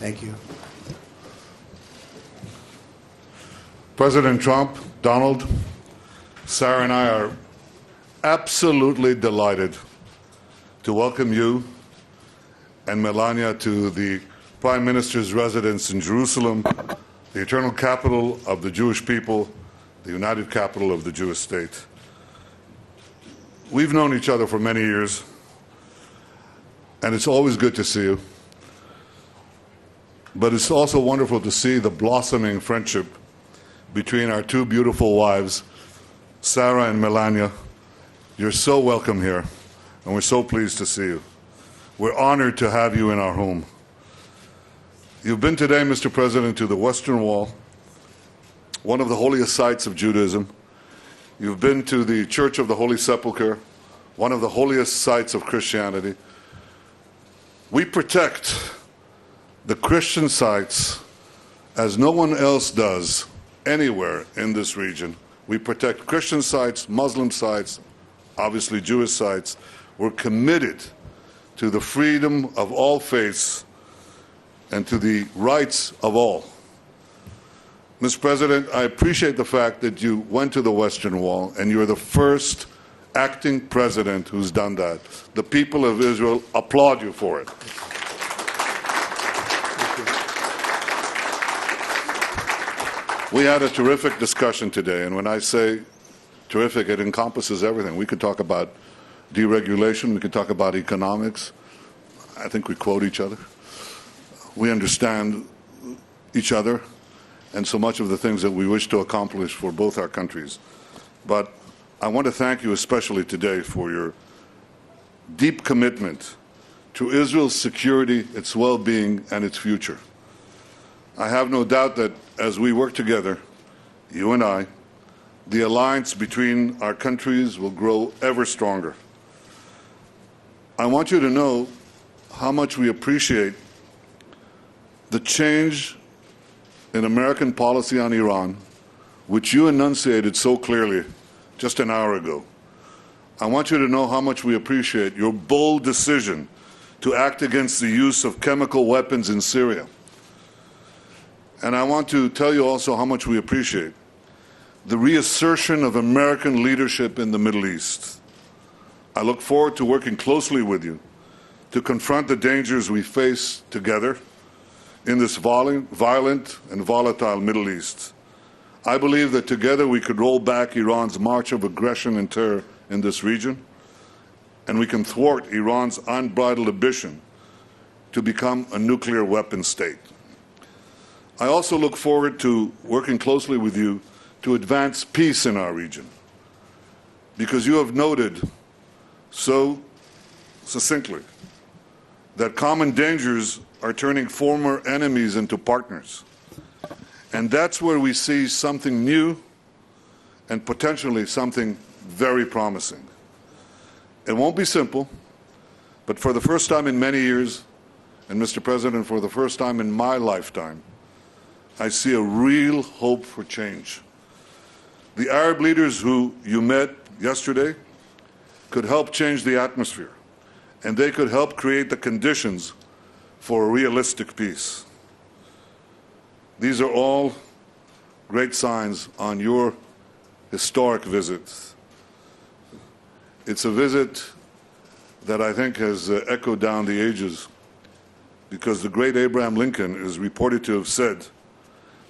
Thank you. President Trump, Donald, Sarah and I are absolutely delighted to welcome you and Melania to the Prime Minister's residence in Jerusalem, the eternal capital of the Jewish people, the united capital of the Jewish state. We've known each other for many years, and it's always good to see you. But it's also wonderful to see the blossoming friendship between our two beautiful wives, Sarah and Melania. You're so welcome here, and we're so pleased to see you. We're honored to have you in our home. You've been today, Mr. President, to the Western Wall, one of the holiest sites of Judaism. You've been to the Church of the Holy Supulchre, one of the holiest sites of Christianity. We protect the Christian sites as no one else does anywhere in this region. We protect Christian sites, Muslim sites, obviously Jewish sites. We're committed to the freedom of all faiths and to the rights of all. Mr. President, I appreciate the fact that you went to the Western Wall, and you're the first acting president who's done that. The people of Israel applaud you for it. We had a terrific discussion today, and when I say terrific, it encompasses everything. We could talk about deregulation, we could talk about economics. I think we quote each other. We understand each other and so much of the things that we wish to accomplish for both our countries. But I want to thank you especially today for your deep commitment to Israel's security, its well-being, and its future. I have no doubt that as we work together, you and I, the alliance between our countries will grow ever stronger. I want you to know how much we appreciate the change in American policy on Iran, which you enunciated so clearly just an hour ago. I want you to know how much we appreciate your bold decision to act against the use of chemical weapons in Syria. And I want to tell you also how much we appreciate the reassertion of American leadership in the Middle East. I look forward to working closely with you to confront the dangers we face together in this violent and volatile Middle East. I believe that together we could roll back Iran's march of aggression and terror in this region, and we can thwart Iran's unbridled ambition to become a nuclear weapon state. I also look forward to working closely with you to advance peace in our region, because you have noted so succinctly that common dangers are turning former enemies into partners. And that's where we see something new and potentially something very promising. It won't be simple, but for the first time in many years, and Mr. President, for the first time in my lifetime, I see a real hope for change. The Arab leaders who you met yesterday could help change the atmosphere, and they could help create the conditions for a realistic peace. These are all great signs on your historic visit. It's a visit that I think has echoed down the ages, because the great Abraham Lincoln is reported to have said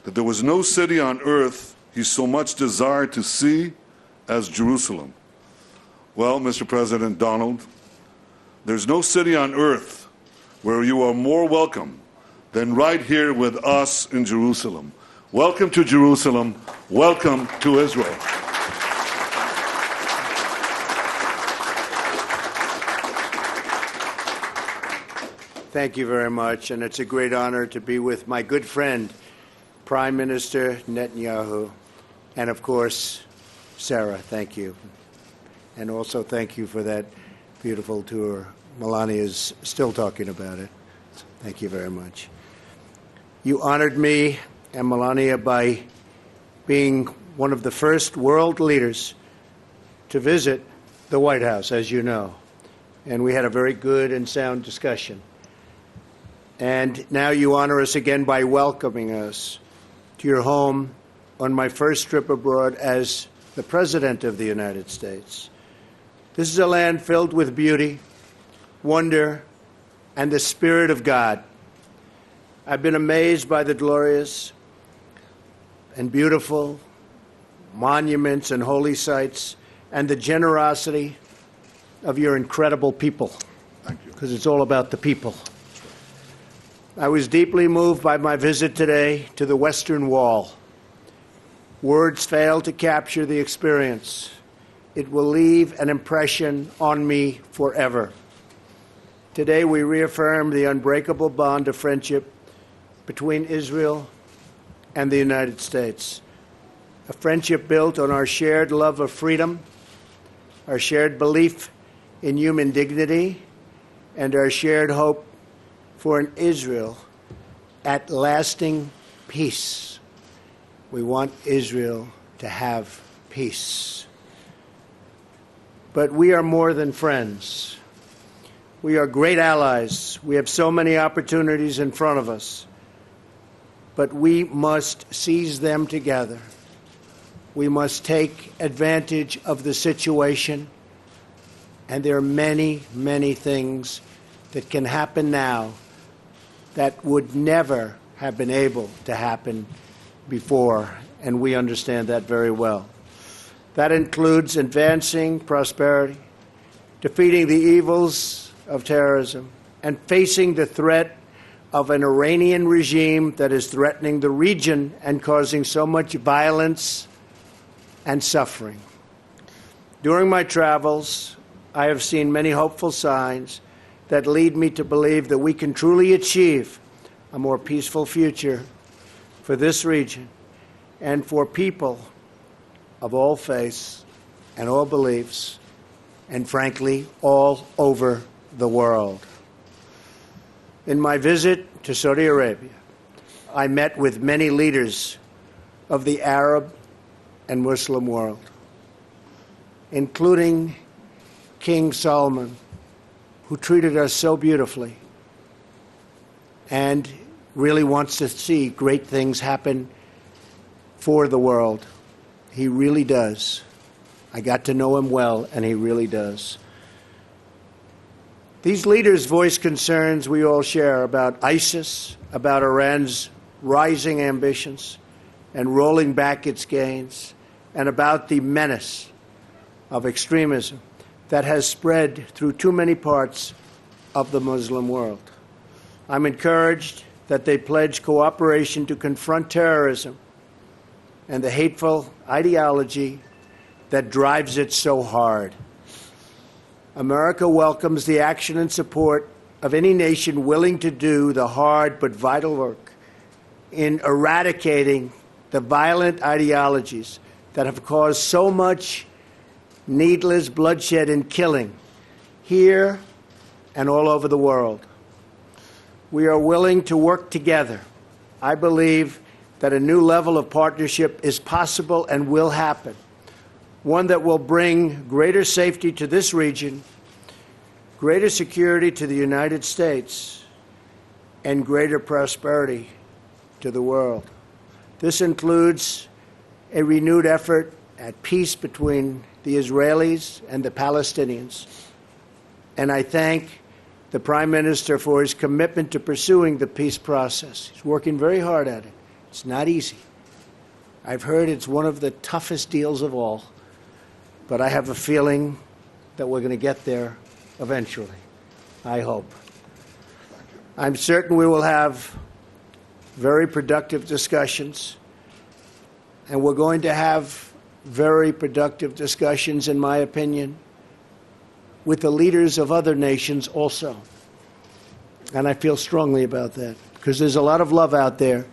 that there was no city on earth he so much desired to see as Jerusalem. Well, Mr. President Donald, there's no city on earth where you are more welcome than right here with us in Jerusalem. Welcome to Jerusalem. Welcome to Israel. Thank you very much, and it's a great honor to be with my good friend, Prime Minister Netanyahu, and of course, Sarah, thank you. And also thank you for that beautiful tour. Melania is still talking about it. Thank you very much. You honored me and Melania by being one of the first world leaders to visit the White House, as you know. And we had a very good and sound discussion. And now you honor us again by welcoming us to your home on my first trip abroad as the President of the United States. This is a land filled with beauty, wonder, and the Spirit of God. I've been amazed by the glorious and beautiful monuments and holy sites and the generosity of your incredible people. Thank you. Because it's all about the people. I was deeply moved by my visit today to the Western Wall. Words fail to capture the experience. It will leave an impression on me forever. Today we reaffirm the unbreakable bond of friendship between Israel and the United States. A friendship built on our shared love of freedom, our shared belief in human dignity, and our shared hope for an Israel at lasting peace. We want Israel to have peace. But we are more than friends. We are great allies. We have so many opportunities in front of us. But we must seize them together. We must take advantage of the situation. And there are many, many things that can happen now that would never have been able to happen before, and we understand that very well. That includes advancing prosperity, defeating the evils of terrorism, and facing the threat of an Iranian regime that is threatening the region and causing so much violence and suffering. During my travels, I have seen many hopeful signs that lead me to believe that we can truly achieve a more peaceful future for this region and for people of all faiths and all beliefs, and frankly, all over the world. In my visit to Saudi Arabia, I met with many leaders of the Arab and Muslim world, including King Solomon, who treated us so beautifully and really wants to see great things happen for the world. He really does. I got to know him well, and he really does. These leaders voice concerns we all share about ISIS, about Iran's rising ambitions and rolling back its gains, and about the menace of extremism that has spread through too many parts of the Muslim world. I'm encouraged that they pledge cooperation to confront terrorism and the hateful ideology that drives it so hard. America welcomes the action and support of any nation willing to do the hard but vital work in eradicating the violent ideologies that have caused so much needless bloodshed and killing here and all over the world. We are willing to work together. I believe that a new level of partnership is possible and will happen, one that will bring greater safety to this region, greater security to the United States, and greater prosperity to the world. This includes a renewed effort at peace between the Israelis and the Palestinians. And I thank the Prime Minister for his commitment to pursuing the peace process. He's working very hard at it. It's not easy. I've heard it's one of the toughest deals of all, but I have a feeling that we're going to get there eventually. I hope. I'm certain we will have very productive discussions, and we're going to have very productive discussions, in my opinion, with the leaders of other nations also. And I feel strongly about that, because there's a lot of love out there,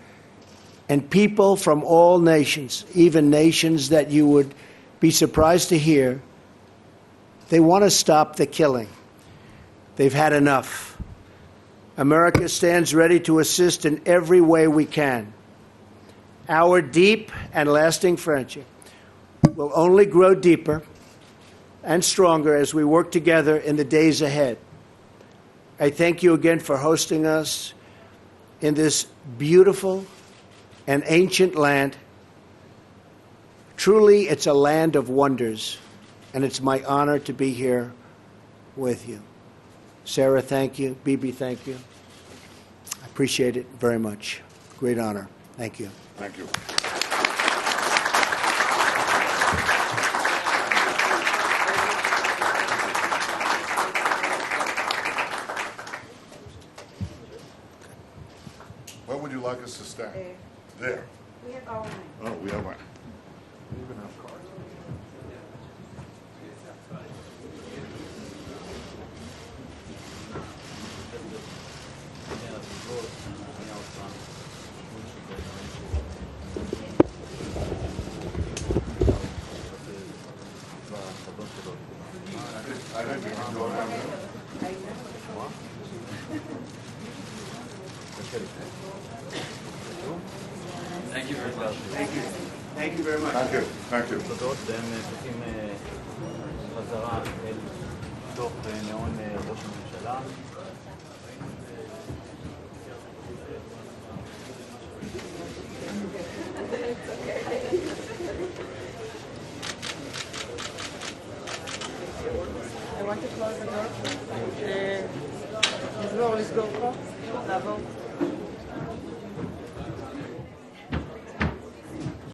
and people from all nations, even nations that you would be surprised to hear, they want to stop the killing. They've had enough. America stands ready to assist in every way we can. Our deep and lasting friendship will only grow deeper and stronger as we work together in the days ahead. I thank you again for hosting us in this beautiful and ancient land. Truly, it's a land of wonders, and it's my honor to be here with you. Sarah, thank you. Bibi, thank you. I appreciate it very much. Great honor. Thank you. Thank you. Where would you like us to stand? There. We have our name. Oh, we have one. Thank you very much. Thank you. Thank you very much. Thank you. Thank you. תודות, והם צריכים חזרה אל תוך מעון ראש הממשלה. I want to close the door. לסגור פה, לעבור.